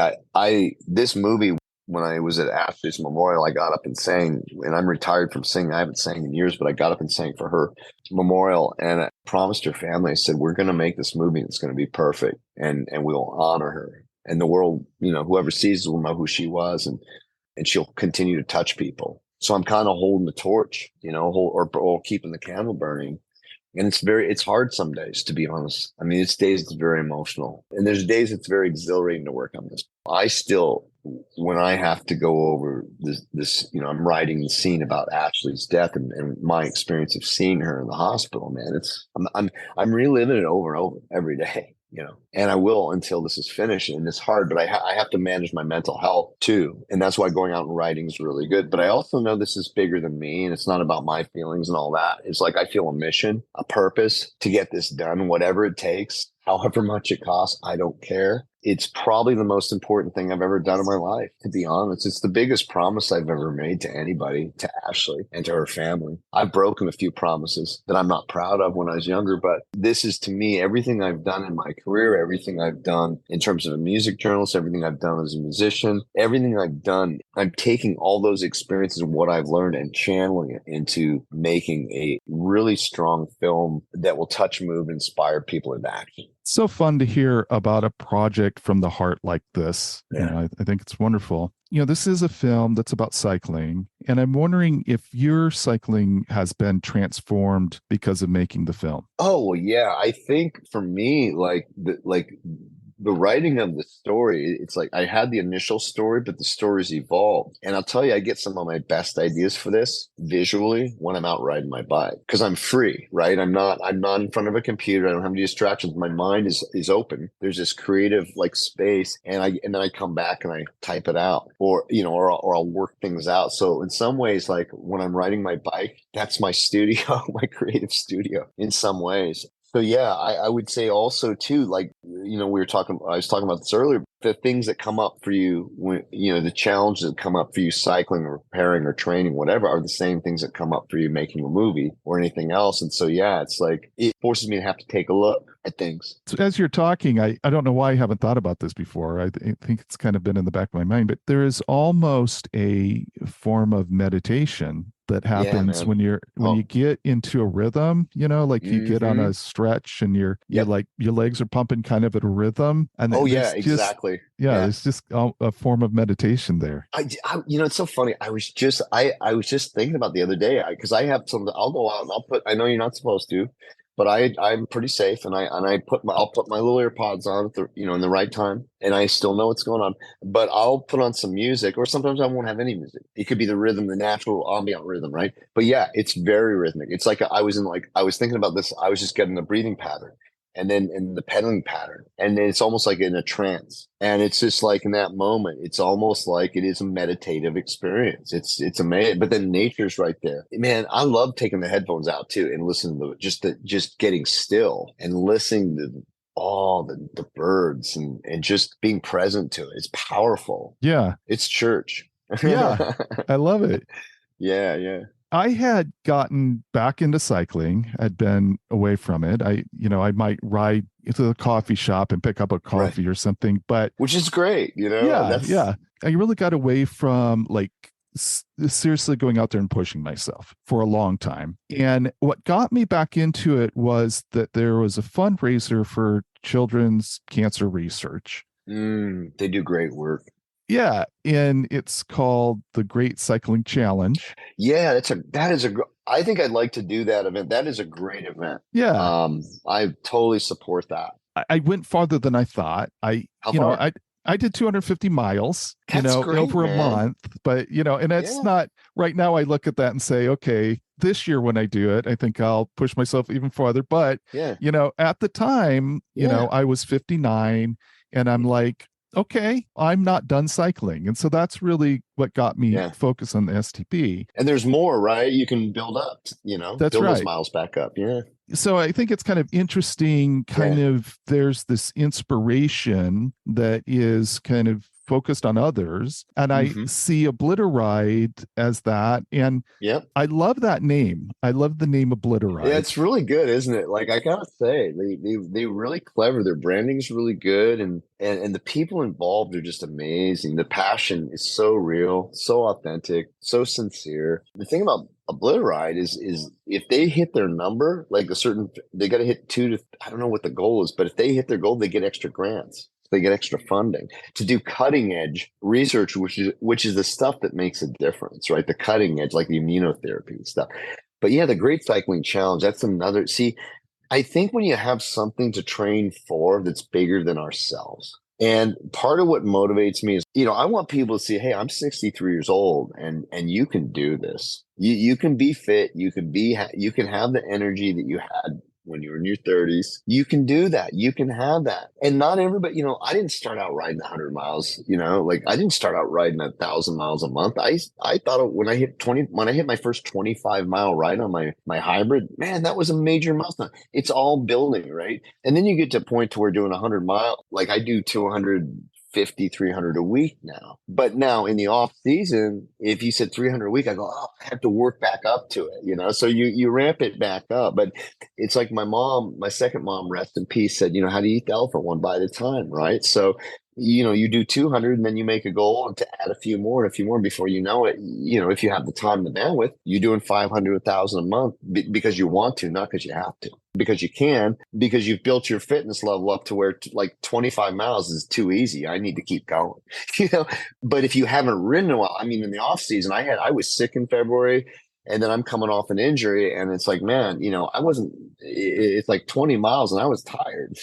this movie, when I was at Ashley's memorial, I got up and sang, and I'm retired from singing. I haven't sang in years, but I got up and sang for her memorial, and I promised her family, I said, we're going to make this movie. It's going to be perfect, and we'll honor her, and the world, whoever sees it will know who she was, and she'll continue to touch people. So I'm kind of holding the torch, or keeping the candle burning. And it's hard some days, to be honest. I mean, it's days it's very emotional, and there's days it's very exhilarating to work on this. I still, when I have to go over this, I'm writing the scene about Ashley's death and my experience of seeing her in the hospital, man, I'm reliving it over and over every day. And I will until this is finished. And it's hard, but I have to manage my mental health too. And that's why going out and writing is really good. But I also know this is bigger than me, and it's not about my feelings and all that. It's like I feel a mission, a purpose to get this done, whatever it takes, however much it costs. I don't care. It's probably the most important thing I've ever done in my life, to be honest. It's the biggest promise I've ever made to anybody, to Ashley and to her family. I've broken a few promises that I'm not proud of when I was younger, but this is, to me, everything I've done in my career, everything I've done in terms of a music journalist, everything I've done as a musician, everything I've done, I'm taking all those experiences and what I've learned and channeling it into making a really strong film that will touch, move, inspire people into action. So fun to hear about a project from the heart like this. Yeah. I think it's wonderful. This is a film that's about cycling, and I'm wondering if your cycling has been transformed because of making the film. Oh, well, yeah. I think for me, the writing of the story, it's like I had the initial story, but the story's evolved. And I'll tell you, I get some of my best ideas for this visually when I'm out riding my bike, because I'm free, right? I'm not in front of a computer. I don't have any distractions. My mind is open. There's this creative space, and then I come back and I type it out, or I'll work things out. So in some ways, like when I'm riding my bike, that's my studio, my creative studio in some ways. So yeah, I would say also too, I was talking about this earlier, the things that come up for you when, the challenges that come up for you cycling or preparing or training, whatever, are the same things that come up for you making a movie or anything else. And so, yeah, it's like, it forces me to have to take a look at things. So as you're talking, I don't know why I haven't thought about this before. I think it's kind of been in the back of my mind, but there is almost a form of meditation that happens when you get into a rhythm, you get on a stretch and your legs are pumping kind of at a rhythm. And exactly. It's just a form of meditation there. It's so funny. I was just thinking about the other day, because I have some, I'll go out and I know you're not supposed to, but I'm pretty safe, and I'll put my little AirPods on at the, in the right time, and I still know what's going on. But I'll put on some music, or sometimes I won't have any music. It could be the rhythm, the natural ambient rhythm, right? But yeah, it's very rhythmic. It's like I was thinking about this. I was just getting the breathing pattern, and then in the pedaling pattern, and then it's almost like in a trance. And it's just like in that moment, it's almost like it is a meditative experience. It's amazing. But then nature's right there. Man, I love taking the headphones out too and listening to just getting still and listening to all the birds and just being present to it. It's powerful. Yeah. It's church. Yeah. I love it. Yeah. Yeah. I had gotten back into cycling. I'd been away from it. I might ride to the coffee shop and pick up a coffee or something, but which is great, Yeah. I really got away from seriously going out there and pushing myself for a long time. And what got me back into it was that there was a fundraiser for children's cancer research. They do great work. Yeah, and it's called the Great Cycling Challenge. Yeah, I think I'd like to do that event. That is a great event. Yeah. I totally support that. I went farther than I thought. How far? I did 250 miles, That's great, over man. a month, but and it's not right now. I look at that and say, okay, this year when I do it, I think I'll push myself even farther. But, at the time, I was 59 and I'm like, okay, I'm not done cycling. And so that's really what got me focused on the STP. And there's more, right? You can build up, That's build right. those miles back up. Yeah. So I think it's kind of interesting, there's this inspiration that is kind of focused on others. And I Mm-hmm. see Obliteride as that. And Yep. I love that name. I love the name Yeah, Obliteride. it's really good, isn't it? Like I gotta say, they really clever. Their branding's really good, and the people involved are just amazing. The passion is so real, so authentic, so sincere. The thing about Obliteride is if they hit their number, like a certain, they got to hit two to, I don't know what the goal is, but if they hit their goal, they get extra grants. They get extra funding to do cutting edge research, which is the stuff that makes a difference, right? The cutting edge, like the immunotherapy and stuff. But yeah, the Great Cycling Challenge, that's another. See, I think when you have something to train for that's bigger than ourselves, and part of what motivates me is, I want people to see, hey, I'm 63 years old and you can do this. You can be fit, you can have the energy that you had when you were in your 30s. You can do that. You can have that. And not everybody, I didn't start out riding 100 miles, like I didn't start out riding 1,000 miles a month. I thought when I hit my first 25-mile ride on my hybrid, man, that was a major milestone. It's all building, right? And then you get to a point to where doing 100 mile, like I do 250, 300 a week now. But now in the off season, if you said 300 a week, I go, oh, I have to work back up to it, so you ramp it back up. But it's like my second mom, rest in peace, said, how do you eat the elephant one bite at a time, right? So, you do 200 and then you make a goal to add a few more and a few more. Before you know it, if you have the time and the bandwidth, you're doing 500, 1,000 a month because you want to, not because you have to, because you can, because you've built your fitness level up to where like 25 miles is too easy. I need to keep going, but if you haven't ridden a while, I mean, in the off season, I was sick in February. And then I'm coming off an injury, and it's like, man, it's like 20 miles, and I was tired,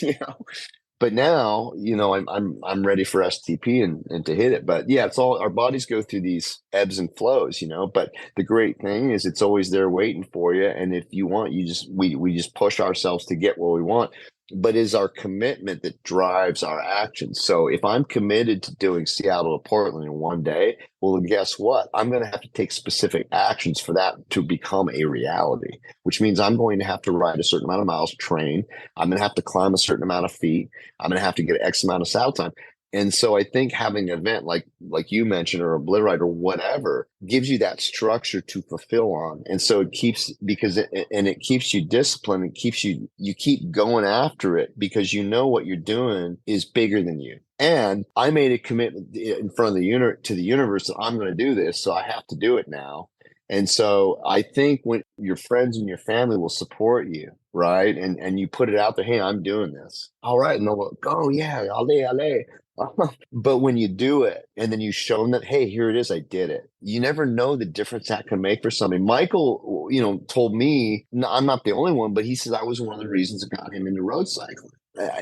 But now, I'm ready for STP and to hit it. But yeah, it's all, our bodies go through these ebbs and flows, But the great thing is it's always there waiting for you. And if you want, we just push ourselves to get what we want. But is our commitment that drives our actions. So if I'm committed to doing Seattle to Portland in one day, well, then guess what? I'm going to have to take specific actions for that to become a reality, which means I'm going to have to ride a certain amount of miles, train. I'm going to have to climb a certain amount of feet. I'm going to have to get X amount of saddle time. And so I think having an event like you mentioned, or Obliterate or whatever, gives you that structure to fulfill on. And so it keeps, it keeps you disciplined. It keeps you keep going after it because what you're doing is bigger than you. And I made a commitment in front of to the universe that I'm going to do this. So I have to do it now. And so I think when your friends and your family will support you, right? And you put it out there, hey, I'm doing this. All right. And they'll go, yeah, ale. But when you do it and then you show them that, hey, here it is, I did it. You never know the difference that can make for somebody. Michael, told me, I'm not the only one, but he says I was one of the reasons that got him into road cycling.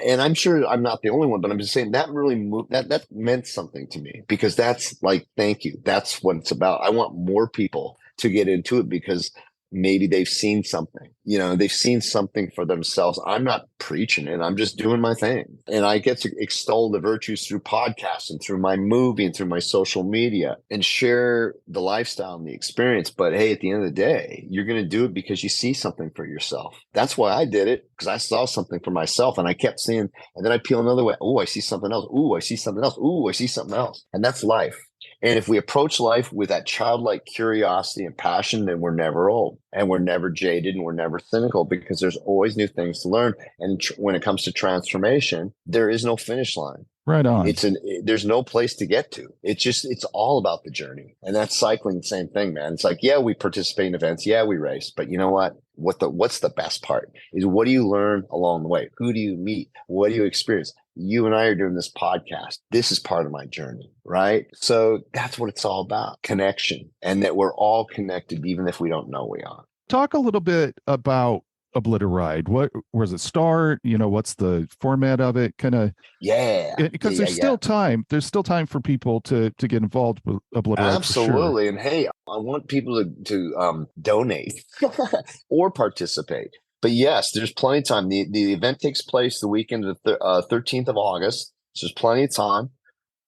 And I'm sure I'm not the only one, but I'm just saying that really moved, that meant something to me because that's like, thank you. That's what it's about. I want more people to get into it because maybe they've seen something, they've seen something for themselves. I'm not preaching it. I'm just doing my thing. And I get to extol the virtues through podcasts and through my movie and through my social media and share the lifestyle and the experience. But hey, at the end of the day, you're going to do it because you see something for yourself. That's why I did it, because I saw something for myself and I kept seeing, and then I peel another way. Oh, I see something else. Oh, I see something else. Oh, I see something else. And that's life. And if we approach life with that childlike curiosity and passion, then we're never old and we're never jaded and we're never cynical because there's always new things to learn. And when it comes to transformation, there is no finish line. Right on. There's no place to get to. It's all about the journey. And that's cycling, the same thing, man. It's like, yeah, we participate in events. Yeah, we race. But you know what? What's the best part is what do you learn along the way? Who do you meet? What do you experience? You and I are doing this podcast. This is part of my journey, right? So that's what it's all about, connection, and that we're all connected, even if we don't know we are. Talk a little bit about Obliteride. Where does it start? What's the format of it? Kind of, because there's still time. There's still time for people to get involved with Obliteride. Absolutely. For sure. And hey, I want people to donate or participate. But yes, there's plenty of time. The event takes place the weekend of the 13th of August. So there's plenty of time.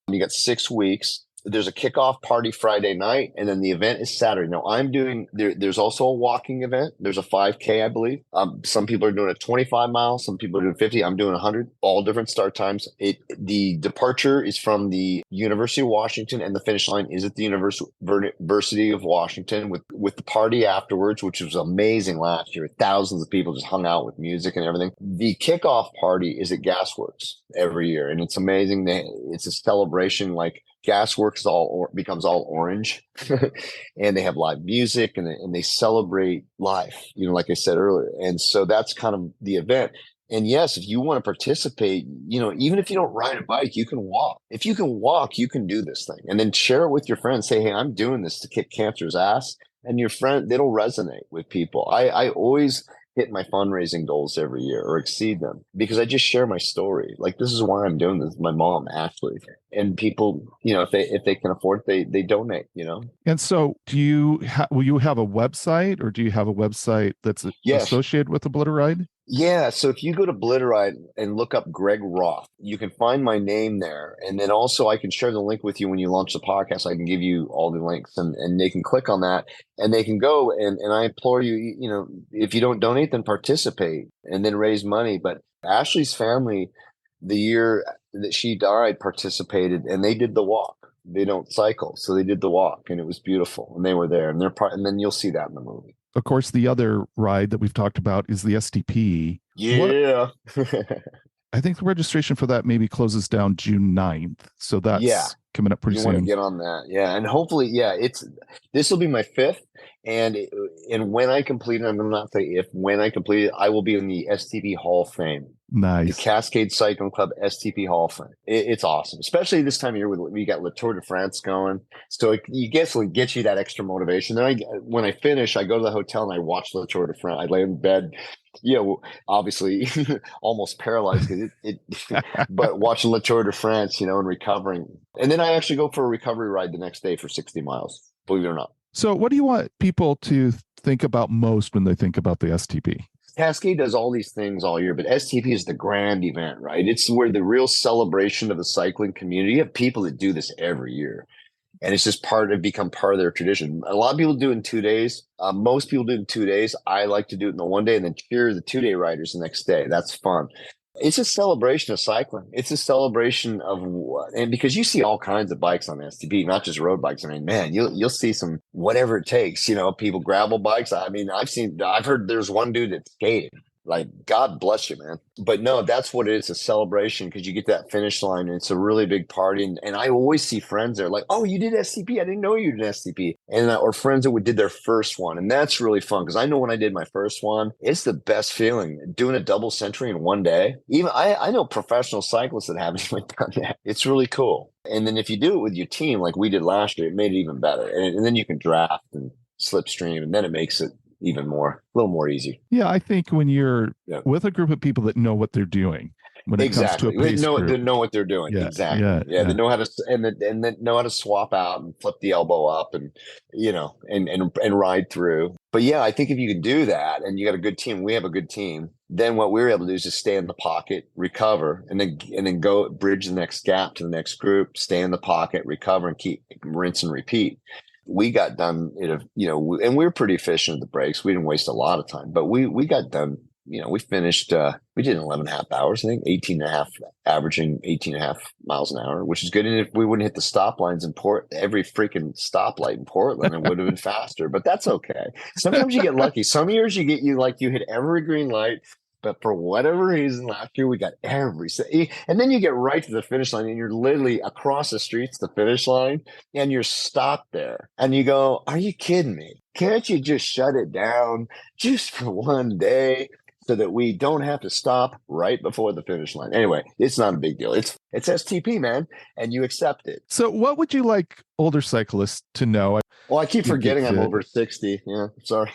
You got 6 weeks. there's a kickoff party Friday night, and then the event is Saturday. Now I'm doing there's also a walking event. There's a 5K, I believe. Some people are doing a 25 miles, some people are doing 50. I'm doing 100, all different start times. The departure is from the University of Washington, and the finish line is at the University of Washington with the party afterwards, which was amazing last year. Thousands of people just hung out with music and everything. The kickoff party is at Gasworks every year, and it's amazing. It's a celebration. Like Gasworks becomes all orange, and they have live music, and they celebrate life. Like I said earlier, and so that's kind of the event. And yes, if you want to participate, even if you don't ride a bike, you can walk. If you can walk, you can do this thing, and then share it with your friends. Say, hey, I'm doing this to kick cancer's ass, and your friend, it'll resonate with people. I always hit my fundraising goals every year or exceed them because I just share my story. Like, this is why I'm doing this. My mom, Ashley, and people, if they can afford it, they donate, And so will you have a website, or do you have a website that's associated with the Blitter Ride? Yeah. So if you go to Blitter Ride and look up Greg Roth, you can find my name there. And then also I can share the link with you when you launch the podcast. I can give you all the links, and they can click on that, and they can go. And I implore you, if you don't donate, then participate and then raise money. But Ashley's family, the year that she died, participated, and they did the walk. They don't cycle, so they did the walk, and it was beautiful. And they were there, and and then you'll see that in the movie. Of course, the other ride that we've talked about is the STP. Yeah. I think the registration for that maybe closes down June 9th. So that's coming up pretty soon. You want to get on that. Yeah. And hopefully, this will be my 5th. And when I complete it, I'm going to not say if, when I complete it, I will be in the STP Hall of Fame. Nice. The Cascade Cycling Club STP Hall of Fame. It's awesome, especially this time of year we got Le Tour de France going. So it gets you that extra motivation. Then when I finish, I go to the hotel and I watch Le Tour de France. I lay in bed, obviously almost paralyzed but watching Le Tour de France, and recovering. And then I actually go for a recovery ride the next day for 60 miles, believe it or not. So what do you want people to think about most when they think about the STP? Cascade does all these things all year, but STP is the grand event, right? It's where the real celebration of the cycling community. You have people that do this every year, and it's just become part of their tradition. A lot of people do it in 2 days. Most people do it in 2 days. I like to do it in the 1 day and then cheer the 2 day riders the next day. That's fun. It's a celebration of cycling. It's a celebration of and because you see all kinds of bikes on STP, not just road bikes. I mean, man, you'll see some whatever it takes. People gravel bikes. I mean, I've heard there's one dude that skated. Like, God bless you, man. But no, that's what it is, a celebration, because you get that finish line and it's a really big party. And I always see friends there like, oh, you did STP? I didn't know you did STP. And or friends that did their first one. And that's really fun, because I know when I did my first one, it's the best feeling doing a double century in 1 day. Even I know professional cyclists that haven't even done that. It's really cool. And then if you do it with your team, like we did last year, it made it even better. And then you can draft and slipstream, and then it makes it a little more easy. Yeah, I think when you're with a group of people that know what they're doing, when it comes to a pace group. They know what they're doing. Yeah, exactly. Yeah. They know how to and then know how to swap out and flip the elbow up and and ride through. But yeah, I think if you can do that and you got a good team, we have a good team, then what we're able to do is just stay in the pocket, recover, and then go bridge the next gap to the next group, stay in the pocket, recover, and keep rinse and repeat. We got done, and we were pretty efficient at the breaks. We didn't waste a lot of time, but we got done. We finished, we did 11.5 hours, I think, 18.5, averaging 18.5 miles an hour, which is good. And if we wouldn't hit the stop lines in every freaking stoplight in Portland, it would have been faster, but that's okay. Sometimes you get lucky. Some years you hit every green light. But for whatever reason, last year we got and then you get right to the finish line and you're literally across the street to the finish line and you're stopped there. And you go, are you kidding me? Can't you just shut it down just for 1 day so that we don't have to stop right before the finish line? Anyway, it's not a big deal. It's STP, man, and you accept it. So what would you like older cyclists to know? Well, I keep forgetting I'm over 60. Yeah, sorry.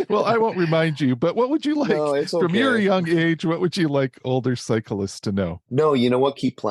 Well, I won't remind you, but what would you like from your young age? What would you like older cyclists to know? No, you know what? Keep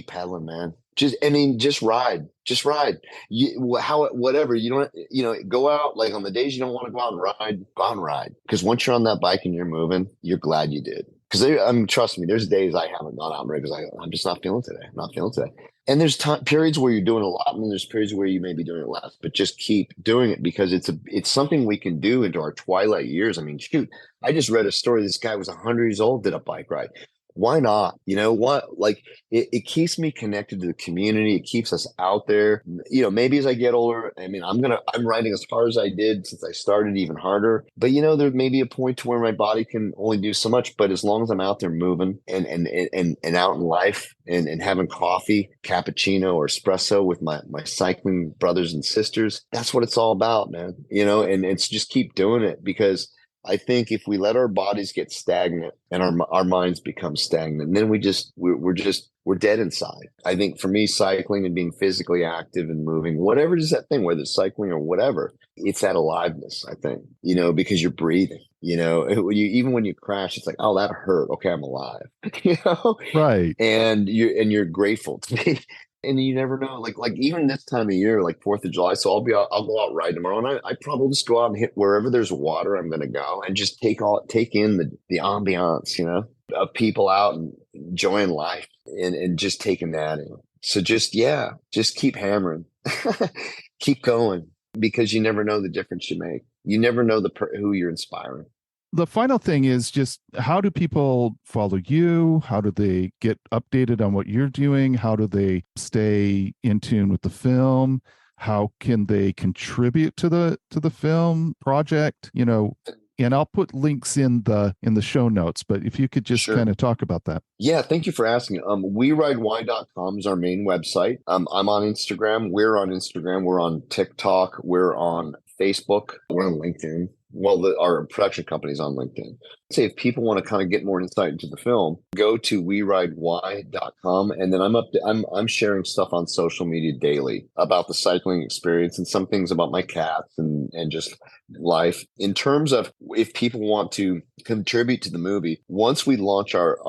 pedaling, man. Just ride. Whatever. You don't, go out, like on the days you don't want to go out and ride, go out and ride. Because once you're on that bike and you're moving, you're glad you did. Because trust me, there's days I haven't gone out because I'm just not feeling today. I'm not feeling today. And there's periods where you're doing a lot, and there's periods where you may be doing it less. But just keep doing it because it's something we can do into our twilight years. I mean, shoot, I just read a story. This guy was 100 years old, did a bike ride. Why not? You know what? Like it keeps me connected to the community. It keeps us out there. You know, maybe as I get older, I mean, I'm riding as hard as I did since I started, even harder. But you know, there may be a point to where my body can only do so much. But as long as I'm out there moving and out in life and having coffee, cappuccino or espresso with my cycling brothers and sisters, that's what it's all about, man. You know, and it's just keep doing it because I think if we let our bodies get stagnant and our minds become stagnant, then we're dead inside. I think for me, cycling and being physically active and moving, whatever it is that thing, whether it's cycling or whatever, it's that aliveness. I think because you're breathing. Even when you crash, it's like, oh, that hurt. Okay, I'm alive. You know, Right. and you're grateful to be. And you never know, like even this time of year, like 4th of July. So I'll go out riding tomorrow, and I probably just go out and hit wherever there's water. I'm going to go and just take in the ambiance, of people out and enjoying life and just taking that in. So just keep hammering, keep going because you never know the difference you make. You never know who you're inspiring. The final thing is just how do people follow you? How do they get updated on what you're doing? How do they stay in tune with the film? How can they contribute to the film project? And I'll put links in the show notes, but if you could just Sure. kind of talk about that. Yeah, thank you for asking. WeRideWhy.com is our main website. I'm on Instagram. We're on Instagram. We're on TikTok. We're on Facebook. We're on LinkedIn. Well, our production company's on LinkedIn. Say if people want to kind of get more insight into the film, go to weridewhy.com, and then I'm sharing stuff on social media daily about the cycling experience and some things about my cats and just life. In terms of if people want to contribute to the movie, once we launch our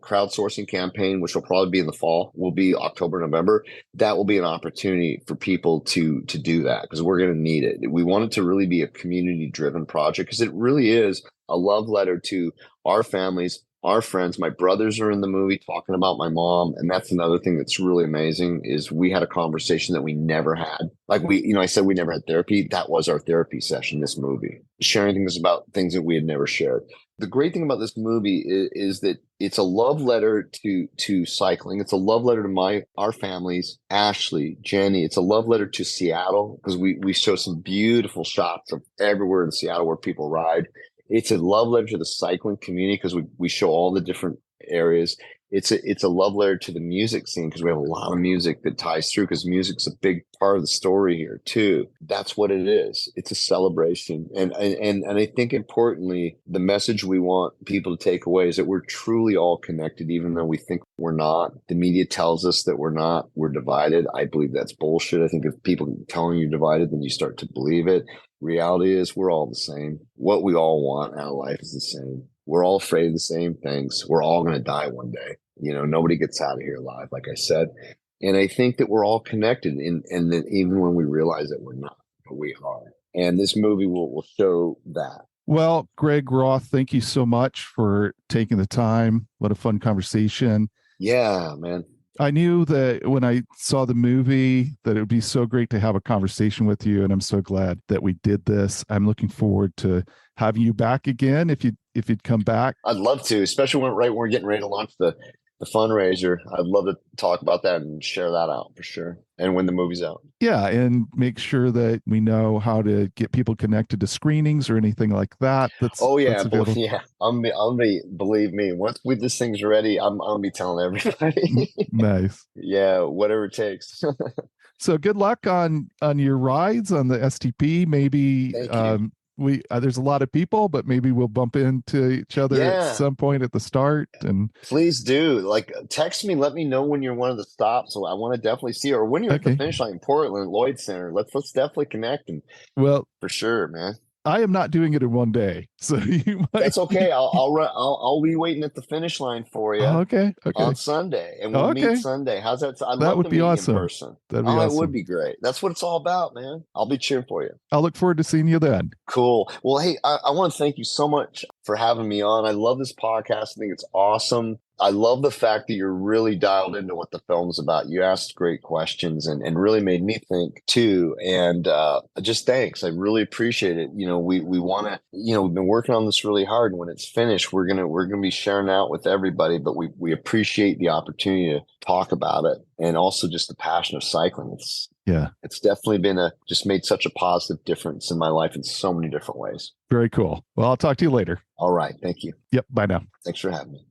crowdsourcing campaign, which will probably be in the fall, will be October, November, that will be an opportunity for people to do that because we're going to need it. We want it to really be a community driven project because it really is a love letter to our families, our friends. My brothers are in the movie talking about my mom. And that's another thing that's really amazing is we had a conversation that we never had. Like I said, we never had therapy. That was our therapy session, this movie, sharing things about things that we had never shared. The great thing about this movie is that it's a love letter to cycling. It's a love letter to our families, Ashley, Jenny. It's a love letter to Seattle because we show some beautiful shots of everywhere in Seattle where people ride. It's a love letter to the cycling community because we show all the different areas. It's a love letter to the music scene because we have a lot of music that ties through because music's a big part of the story here too. That's what it is. It's a celebration. And I think importantly, the message we want people to take away is that we're truly all connected, even though we think we're not. The media tells us that we're not. We're divided. I believe that's bullshit. I think if people telling you divided, then you start to believe it. Reality is we're all the same. What we all want out of life is the same. We're all afraid of the same things. We're all going to die one day. Nobody gets out of here alive, like I said. And I think that we're all connected, and that even when we realize that we're not, but we are. And this movie will show that. Well, Greg Roth, thank you so much for taking the time. What a fun conversation. Yeah, man. I knew that when I saw the movie that it would be so great to have a conversation with you, and I'm so glad that we did this. I'm looking forward to having you back again if you'd come back. I'd love to, especially when we're getting ready to launch the fundraiser. I'd love to talk about that and share that out for sure. And when the movie's out. Yeah, and make sure that we know how to get people connected to screenings or anything like that. That's available. Yeah. I'm believe me, once this thing's ready, I'm gonna be telling everybody. Nice. Yeah, whatever it takes. So good luck on your rides on the STP. Maybe there's a lot of people, but maybe we'll bump into each other at some point at the start. And please do text me, let me know when you're one of the stops. So I want to definitely see you, or when you're at the finish line in Portland, Lloyd Center. Let's definitely connect. And well, for sure, man. I am not doing it in one day. So you might. That's okay. I'll be waiting at the finish line for you Oh, okay. Okay. on Sunday, and Oh, we'll meet okay. Sunday. How's that? I'd That love would to be meet you in awesome. person. That'd be Oh, it awesome. would be great. That's what it's all about, man. I'll be cheering for you. I'll look forward to seeing you then. Cool. Well, hey, I want to thank you so much for having me on. I love this podcast. I think it's awesome. I love the fact that you're really dialed into what the film's about. You asked great questions and really made me think too. And just thanks. I really appreciate it. We want to, we've been working on this really hard. And when it's finished, we're gonna be sharing out with everybody. But we appreciate the opportunity to talk about it, and also just the passion of cycling. It's definitely just made such a positive difference in my life in so many different ways. Very cool. Well, I'll talk to you later. All right. Thank you. Yep. Bye now. Thanks for having me.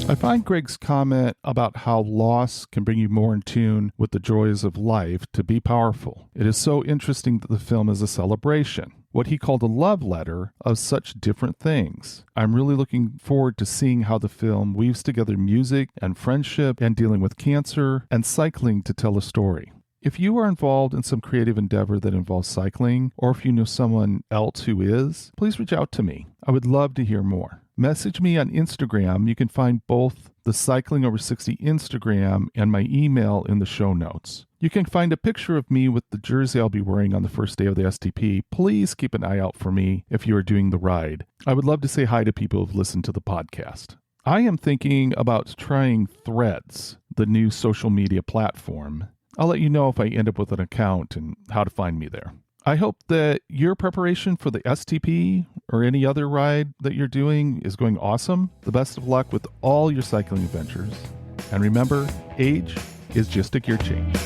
I find Greg's comment about how loss can bring you more in tune with the joys of life to be powerful. It is so interesting that the film is a celebration, what he called a love letter of such different things. I'm really looking forward to seeing how the film weaves together music and friendship and dealing with cancer and cycling to tell a story. If you are involved in some creative endeavor that involves cycling, or if you know someone else who is, please reach out to me. I would love to hear more. Message me on Instagram. You can find both the Cycling Over 60 Instagram and my email in the show notes. You can find a picture of me with the jersey I'll be wearing on the first day of the STP. Please keep an eye out for me if you are doing the ride. I would love to say hi to people who've listened to the podcast. I am thinking about trying Threads, the new social media platform. I'll let you know if I end up with an account and how to find me there. I hope that your preparation for the STP or any other ride that you're doing is going awesome. The best of luck with all your cycling adventures. And remember, age is just a gear change.